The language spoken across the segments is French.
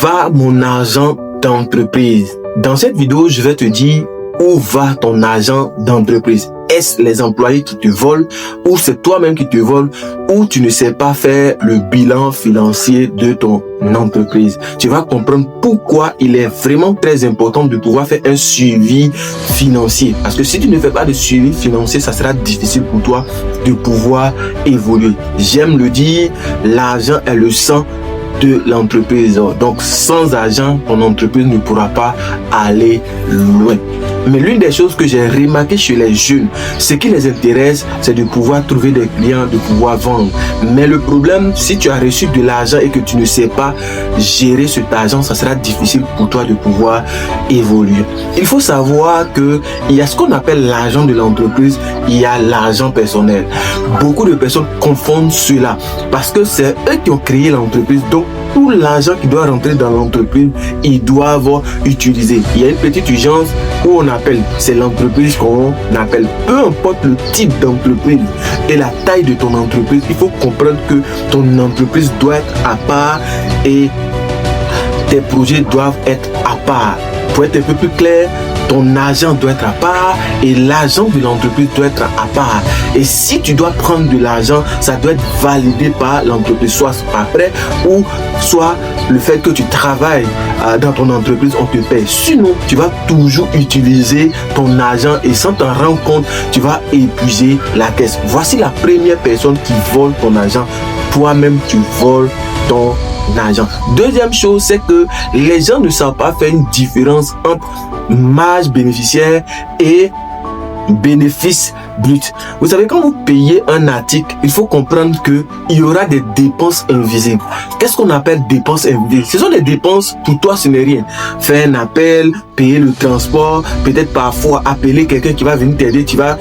va mon argent d'entreprise? Dans cette vidéo, je vais te dire où va ton argent d'entreprise. Est-ce les employés qui te volent ou c'est toi-même qui te voles ou tu ne sais pas faire le bilan financier de ton entreprise? Tu vas comprendre pourquoi il est vraiment très important de pouvoir faire un suivi financier. Parce que si tu ne fais pas de suivi financier, ça sera difficile pour toi de pouvoir évoluer. J'aime le dire, l'argent est le sang de l'entreprise. Donc sans argent, ton entreprise ne pourra pas aller loin. Mais l'une des choses que j'ai remarqué chez les jeunes, ce qui les intéresse, c'est de pouvoir trouver des clients, de pouvoir vendre. Mais le problème, si tu as reçu de l'argent et que tu ne sais pas gérer cet argent, ça sera difficile pour toi de pouvoir évoluer. Il faut savoir que il y a ce qu'on appelle l'argent de l'entreprise, il y a l'argent personnel. Beaucoup de personnes confondent cela parce que c'est eux qui ont créé l'entreprise. Donc tout l'argent qui doit rentrer dans l'entreprise, ils doivent utiliser. Il y a une petite urgence où on appelle, c'est l'entreprise qu'on appelle. Peu importe le type d'entreprise et la taille de ton entreprise, il faut comprendre que ton entreprise doit être à part et tes projets doivent être à part. Pour être un peu plus clair, ton argent doit être à part et l'argent de l'entreprise doit être à part. Et si tu dois prendre de l'argent, ça doit être validé par l'entreprise, soit après ou soit le fait que tu travailles dans ton entreprise, on te paye. Sinon, tu vas toujours utiliser ton argent et sans t'en rendre compte, tu vas épuiser la caisse. Voici la première personne qui vole ton argent. Toi-même, tu voles ton argent. Deuxième chose, c'est que les gens ne savent pas faire une différence entre marge bénéficiaire et bénéfice brut. Vous savez, quand vous payez un article, il faut comprendre que il y aura des dépenses invisibles. Qu'est-ce qu'on appelle dépenses invisibles? Ce sont des dépenses, pour toi ce n'est rien. Faire un appel, payer le transport, peut-être parfois appeler quelqu'un qui va venir t'aider, tu vas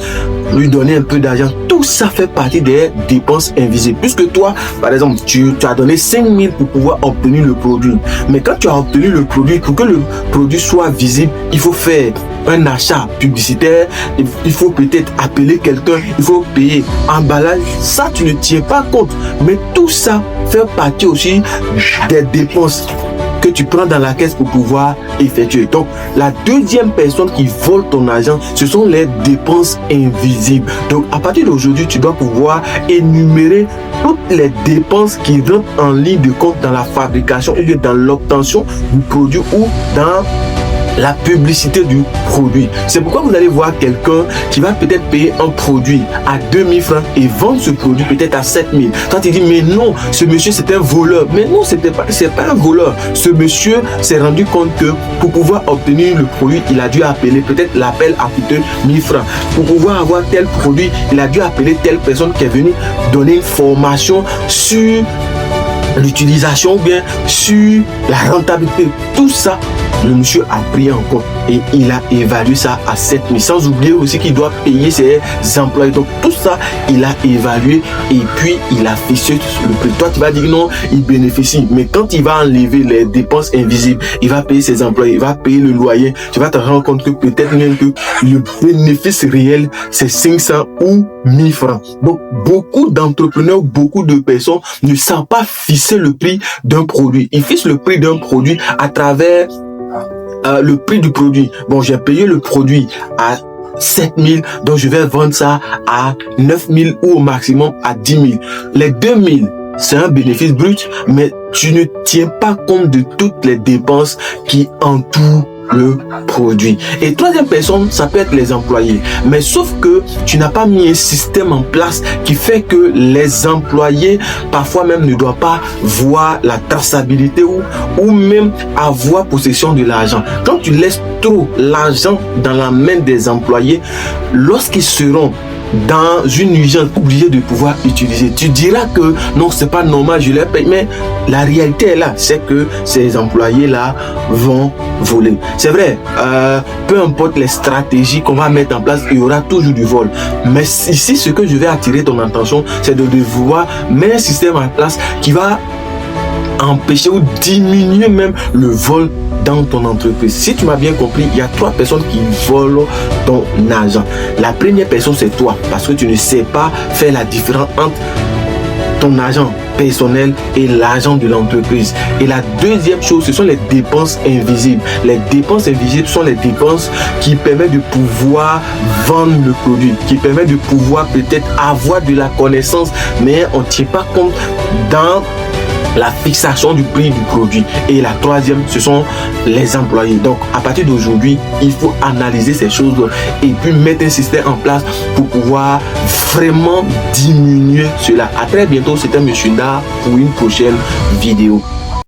lui donner un peu d'argent. Tout ça fait partie des dépenses invisibles. Puisque toi, par exemple, tu as donné 5 000 pour pouvoir obtenir le produit. Mais quand tu as obtenu le produit, pour que le produit soit visible, il faut faire un achat publicitaire, il faut peut-être appeler quelqu'un, il faut payer emballage. Ça, tu ne tiens pas compte. Mais tout ça fait partie aussi des dépenses que tu prends dans la caisse pour pouvoir effectuer. Donc, la deuxième personne qui vole ton argent, ce sont les dépenses invisibles. Donc, à partir d'aujourd'hui, tu dois pouvoir énumérer toutes les dépenses qui rentrent en ligne de compte dans la fabrication ou bien dans l'obtention du produit ou dans la publicité du produit. C'est pourquoi vous allez voir quelqu'un qui va peut-être payer un produit à 2000 francs et vendre ce produit peut-être à 7000. Quand il dit mais non, ce monsieur c'est un voleur. Mais non, c'est pas un voleur. Ce monsieur s'est rendu compte que pour pouvoir obtenir le produit, il a dû appeler, peut-être l'appel a coûté 1000 francs. Pour pouvoir avoir tel produit, il a dû appeler telle personne qui est venue donner une formation sur l'utilisation ou bien sur la rentabilité. Tout ça, le monsieur a pris en compte et il a évalué ça à 7000. Sans oublier aussi qu'il doit payer ses employés. Donc tout ça, il a évalué et puis il a fixé le prix. Toi, tu vas dire non, il bénéficie. Mais quand il va enlever les dépenses invisibles, il va payer ses employés, il va payer le loyer. Tu vas te rendre compte que peut-être même que le bénéfice réel, c'est 500 ou 1000 francs. Donc beaucoup d'entrepreneurs, beaucoup de personnes ne savent pas fixer le prix d'un produit. Ils fixent le prix d'un produit à travers le prix du produit. Bon, j'ai payé le produit à 7000, donc je vais vendre ça à 9000 ou au maximum à 10 000. Les 2000, c'est un bénéfice brut, mais tu ne tiens pas compte de toutes les dépenses qui entourent le produit. Et troisième personne, ça peut être les employés. Mais sauf que tu n'as pas mis un système en place qui fait que les employés parfois même ne doivent pas voir la traçabilité ou même avoir possession de l'argent. Quand tu laisses trop l'argent dans la main des employés, lorsqu'ils seront dans une urgence obligée de pouvoir utiliser, tu diras que non, c'est pas normal, je les paye. Mais la réalité est là, c'est que ces employés là vont voler. C'est vrai, peu importe les stratégies qu'on va mettre en place, il y aura toujours du vol. Mais ici, ce que je vais attirer ton attention, c'est de devoir mettre un système en place qui va empêcher ou diminuer même le vol dans ton entreprise. Si tu m'as bien compris, il y a 3 personnes qui volent ton argent. La première personne, c'est toi, parce que tu ne sais pas faire la différence entre ton argent personnel et l'argent de l'entreprise. Et la deuxième chose, ce sont les dépenses invisibles. Les dépenses invisibles sont les dépenses qui permettent de pouvoir vendre le produit, qui permettent de pouvoir peut-être avoir de la connaissance, mais on ne tient pas compte dans la fixation du prix du produit. Et la troisième, ce sont les employés. Donc, à partir d'aujourd'hui, il faut analyser ces choses et puis mettre un système en place pour pouvoir vraiment diminuer cela. À très bientôt, c'était Monsieur Ndar pour une prochaine vidéo.